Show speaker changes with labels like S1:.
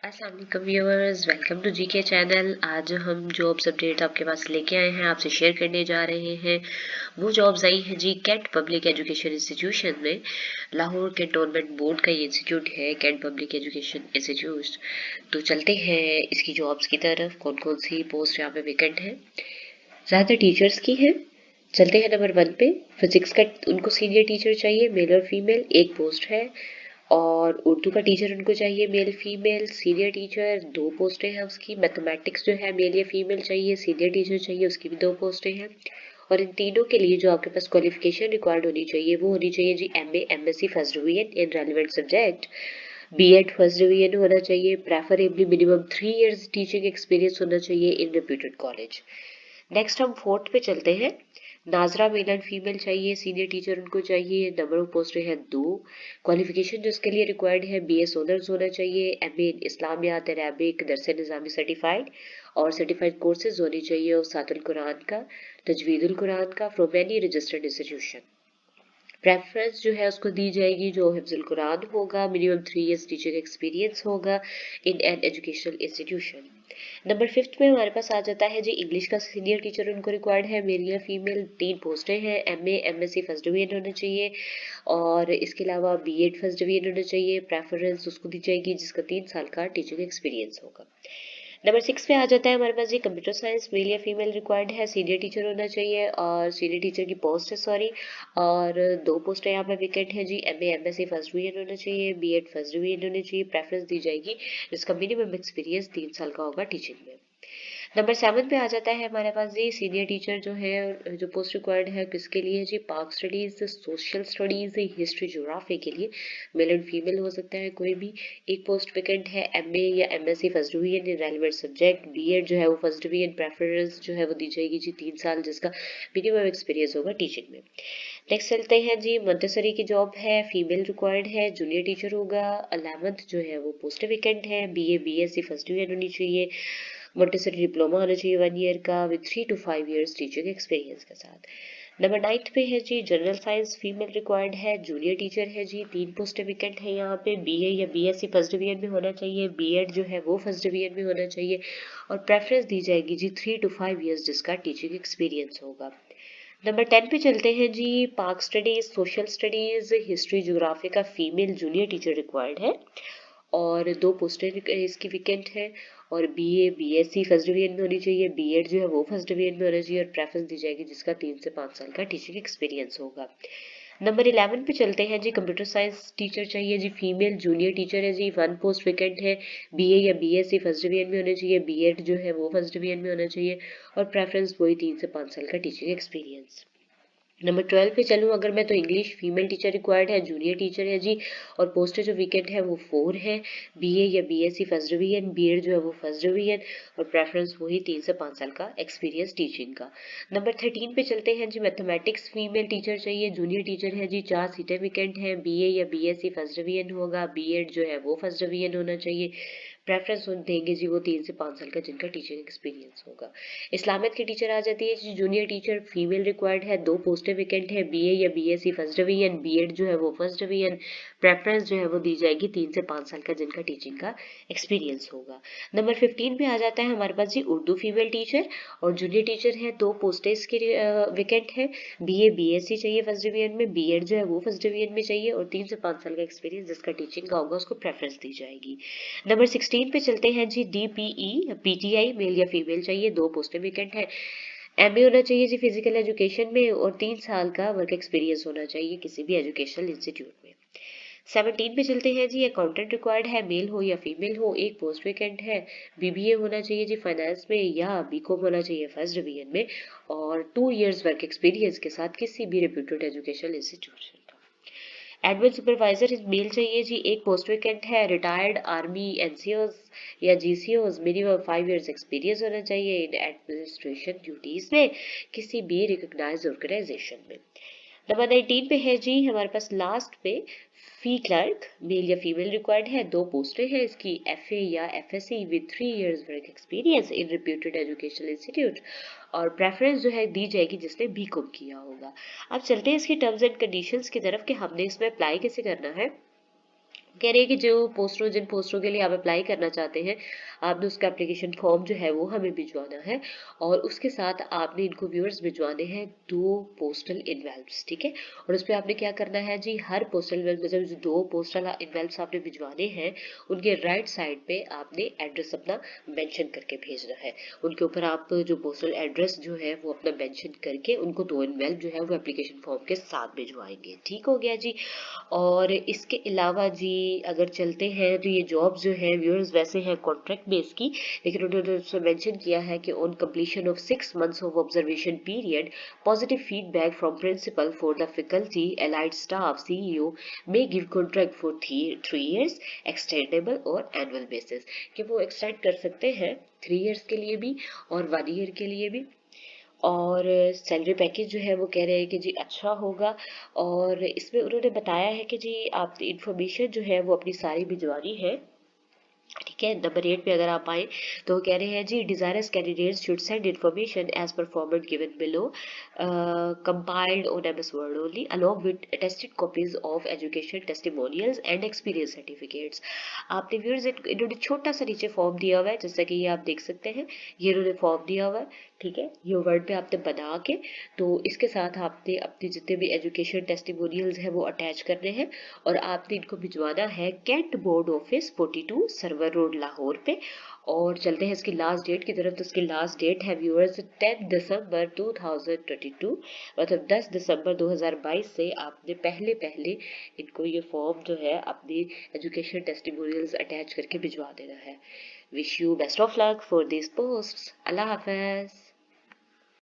S1: अस्सलाम वालेकुम viewers, welcome to GK channel. आज हम जॉब्स अपडेट आपके पास लेके आए हैं, आपसे शेयर करने जा रहे हैं। वो जॉब्स आई हैं जी कैट पब्लिक एजुकेशन इंस्टीट्यूशन में। लाहौर कैंटोनमेंट बोर्ड का ये इंस्टीट्यूट है, कैट पब्लिक एजुकेशन इंस्टीट्यूट। तो चलते हैं इसकी जॉब्स की तरफ। कौन कौन सी पोस्ट यहाँ पे वेकेंट है? ज़्यादातर टीचर्स की है। चलते हैं नंबर 1 पे। फिजिक्स का उनको सीनियर टीचर चाहिए, मेल और फीमेल, एक पोस्ट है। और उर्दू का टीचर उनको चाहिए, मेल फीमेल, सीनियर टीचर 2 पोस्टें हैं उसकी। मैथमेटिक्स जो है मेल या फीमेल चाहिए, सीनियर टीचर चाहिए, उसकी भी 2 पोस्टें हैं। और इन तीनों के लिए जो आपके पास क्वालिफिकेशन रिक्वायर्ड होनी चाहिए वो होनी चाहिए ji MA MSc first division in relevant subject, BEd first division होना चाहिए, preferably minimum 3 years teaching experience होना चाहिए इन रेप्यूटेड कॉलेज। नेक्स्ट हम 4th पे चलते हैं। नाजरा मेल एंड फीमेल चाहिए, सीनियर टीचर उनको चाहिए, नंबर ऑफ पोस्टें हैं 2। क्वालिफिकेशन जो इसके लिए रिक्वायर्ड है बीएस ऑनर्स होना चाहिए, एमए इन इस्लामियात अरबिक दरस निज़ामी सर्टिफाइड, और सर्टिफाइड कोर्सेज होनी चाहिए उस्तादुल कुरान का, तजवीदुल कुरान का from any registered institution. Preference जो है उसको दी जाएगी जो हिफ्जुल कुरान होगा, मिनिमम 3 इयर्स टीचिंग एक्सपीरियंस होगा in an educational institution. Number 5 में हमारे पास आ जाता है जी इंग्लिश का सीनियर टीचर उनको रिक्वायर्ड है, मेल या फीमेल, 3 पोस्टें हैं। एमए एमएससी फर्स्ट डिवीजन होना चाहिए और इसके अलावा बीएड फर्स्ट डिवीजन होना चाहिए। प्रेफरेंस उसको दी जाएगी जिसका 3 साल का टीचिंग एक्सपीरियंस होगा। नंबर 6 पे आ जाता है हमारे पास जी कंप्यूटर साइंस, मेल या फीमेल रिक्वायर्ड है, सीनियर टीचर होना चाहिए और सीनियर टीचर की पोस्ट है सॉरी, और 2 पोस्टें यहाँ पे वेकेंट है जी। एमए एमएससी फर्स्ट डिवीजन होना चाहिए, बीएड फर्स्ट डिवीजन होनी चाहिए। प्रेफरेंस दी जाएगी जिसका मिनिमम एक्सपीरियंस 3 साल का होगा टीचिंग में। नंबर 7 पे आ जाता है हमारे पास जी सीनियर टीचर जो है, जो पोस्ट रिक्वायर्ड है किसके लिए जी? पाक studies, social studies, history, geography के लिए। मेल एंड फीमेल हो सकता है कोई भी। एक पोस्ट वेकेंट है एमए या MSc first division in relevant subject, BEd जो है वो फर्स्ट डिवीजन, प्रेफरेंस जो है वो दी जाएगी जी 3 साल जिसका मिनिमम एक्सपीरियंस होगा टीचिंग में। नेक्स्ट चलते हैं जी मोंटेसरी की जॉब है, फीमेल रिक्वायर्ड है, जूनियर टीचर होगा। 11th जो है वो पोस्ट वेकेंट है, बीए बीएससी फर्स्ट डिवीजन होनी चाहिए। मोंटेसरी डिप्लोमा होना चाहिए 1 ईयर का with 3 to 5 years teaching experience के साथ। नंबर 9 पे है जी जनरल साइंस, फीमेल रिक्वायर्ड है, जूनियर टीचर है जी, 3 पोस्ट वेकेंट है यहाँ पे। बीए या बीएससी फर्स्ट डिवीजन में होना चाहिए, बीएड जो है वो फर्स्ट डिवीजन में होना चाहिए और प्रेफरेंस दी जाएगी जी 3 to 5 इयर्स जिसका टीचिंग एक्सपीरियंस होगा। नंबर 10 पे चलते हैं जी पाक studies, social studies, history, geography का फीमेल जूनियर टीचर रिक्वायर्ड है और 2 पोस्टें इसकी वेकेंट है और बीए बीएससी फर्स्ट डिवीजन में होनी चाहिए, बीएड जो है वो फर्स्ट डिवीजन में होना चाहिए और प्रेफरेंस दी जाएगी जिसका 3 से 5 साल का टीचिंग एक्सपीरियंस होगा। नंबर 11 पे चलते हैं जी कंप्यूटर साइंस टीचर चाहिए जी, फीमेल जूनियर टीचर है जी, 1 पोस्ट वेकेंट है, बीए या बीएससी फर्स्ट डिवीजन में होना चाहिए, बीएड जो है वो फर्स्ट डिवीजन में होना चाहिए और प्रेफरेंस वही 3 से 5 साल का टीचिंग एक्सपीरियंस। नंबर 12 पे चलूँ अगर मैं तो इंग्लिश फीमेल टीचर रिक्वायर्ड है, जूनियर टीचर है जी और पोस्टें जो वेकेंट है वो 4 है, बीए या बीएससी फर्स्ट डिवीजन, बीएड जो है वो फर्स्ट डिवीजन और प्रेफरेंस वही 3 से 5 साल का एक्सपीरियंस टीचिंग का। नंबर 13 पे चलते हैं जी मैथमेटिक्स फीमेल टीचर चाहिए, जूनियर टीचर है जी, 4 सीटें वेकेंट हैं, बीए या बीएससी फर्स्ट डिवीजन होगा, बीएड जो है वो फर्स्ट डिवीजन होना चाहिए। प्रेफरेंस देंगे जी वो 3 से 5 साल का जिनका टीचिंग एक्सपीरियंस होगा। इस्लामियत की टीचर आ जाती है जी, जूनियर टीचर फीमेल रिक्वायर्ड है, 2 पोस्टें वेकेंट है, बीए या बीएससी फर्स्ट डिवीजन, बीएड जो है वो फर्स्ट डिवीजन, प्रेफरेंस जो है वो दी जाएगी 3 से 5 साल का जिनका टीचिंग का एक्सपीरियंस होगा। नंबर 15 पे आ जाता है हमारे पास जी उर्दू फीमेल टीचर और जूनियर टीचर है, 2 पोस्टें इसकी वेकेंट है, बीए बीएससी चाहिए फर्स्ट डिवीजन में, बीएड जो है वो फर्स्ट डिवीजन में चाहिए और 3 से 5 साल का एक्सपीरियंस जिसका टीचिंग का होगा उसको प्रेफरेंस दी जाएगी। नंबर 16 पे चलते हैं जी डीपीई पीटीआई, मेल या फीमेल चाहिए, 2 पोस्टें वेकेंट है, एमए होना चाहिए जी फिजिकल एजुकेशन में और 3 साल का वर्क एक्सपीरियंस होना चाहिए किसी भी एजुकेशनल इंस्टीट्यूट में। 17 पे चलते हैं जी अकाउंटेंट रिक्वायर्ड है, मेल हो या फीमेल हो, 1 पोस्ट वेकेंट है, बीबीए होना चाहिए जी फाइनेंस में या बीकॉम होना चाहिए फर्स्ट डिवीजन में और 2 इयर्स वर्क एक्सपीरियंस के साथ किसी भी reputed educational institution. Admin supervisor male चाहिए जी, 1 पोस्ट वेकेंट है, रिटायर्ड आर्मी एनसीओज या जीसीओज, मिनिमम 5 इयर्स एक्सपीरियंस होना चाहिए इन एडमिनिस्ट्रेशन ड्यूटीज में किसी भी रिकॉग्नाइज्ड ऑर्गेनाइजेशन में। नंबर 19 पे है जी हमारे पास लास्ट पे फी क्लर्क, मेल या फीमेल रिक्वायर्ड है, 2 पोस्टें हैं इसकी, एफए या FSc with 3 years work experience in reputed educational institute और प्रेफरेंस जो है दी जाएगी जिसने बीकॉम किया होगा। अब चलते हैं इसकी टर्म्स एंड कंडीशंस की तरफ कि हमने इसमें अप्लाई कैसे करना है। कह रहे हैं कि जो पोस्टरों जिन पोस्टरों के लिए आप अप्लाई करना चाहते हैं, आपने उसका एप्लीकेशन फॉर्म जो है वो हमें भिजवाना है, और उसके साथ आपने इनको व्यूअर्स भिजवाने हैं 2 पोस्टल इनवेल्व्स, ठीक है। और उस पे आपने क्या करना है जी, हर पोस्टल इनवेल्व मतलब जो 2 पोस्टल इनवेल्व्स आपने भिजवाने हैं, उनके राइट साइड पे आपने एड्रेस अपना मेंशन करके भेजना है। उनके ऊपर आप जो पोस्टल एड्रेस जो है वो अपना मेंशन करके उनको 2 इनवेल्व जो है वो एप्लीकेशन फॉर्म के साथ भिजवाएंगे। ठीक हो गया जी। और इसके अलावा जी अगर चलते हैं तो ये जॉब जो है व्यूअर्स वैसे है कॉन्ट्रैक्ट बेस की, लेकिन उन्होंने उसमें मेंशन किया है कि on completion of 6 months of observation period, positive feedback from principal for the faculty, allied staff, CEO may give contract for 3 years extendable और एनुअल बेसिस, कि वो एक्सटेंड कर सकते हैं 3 years के लिए भी और 1 year के लिए भी। और सैलरी पैकेज जो है वो कह रहे हैं कि जी अच्छा होगा। और इसमें उन्होंने बताया है कि जी आप इंफॉर्मेशन जो है वो अपनी सारी भिजवानी है, ठीक है। नंबर 8 पे अगर आप आए तो वो कह रहे हैं ji desirous candidates should send information as per format given below, compiled on MS Word only along with attested copies of education testimonials and experience certificates। आपने व्यूअर्स इन्होंने छोटा सा नीचे फॉर्म दिया हुआ है, जैसा कि ये आप देख सकते हैं, ये इन्होंने फॉर्म दिया हुआ है, ठीक है। ये वर्ड पे आपने बना के, तो इसके साथ आपने अपने जितने भी एजुकेशन टेस्टिमोनियल्स हैं वो अटैच करने हैं, और आपने इनको भिजवाना है Cantt board office 42 Sarwar road Lahore पे। और चलते हैं इसकी लास्ट डेट की तरफ, तो इसकी लास्ट डेट है व्यूअर्स 10 दिसंबर 2022, मतलब 10 दिसंबर 2022 से आपने पहले पहले इनको ये फॉर्म जो है अपनी एजुकेशन टेस्टिमोनियल्स अटैच करके भिजवा देना है। Wish you best of luck for this post. Allah Hafiz.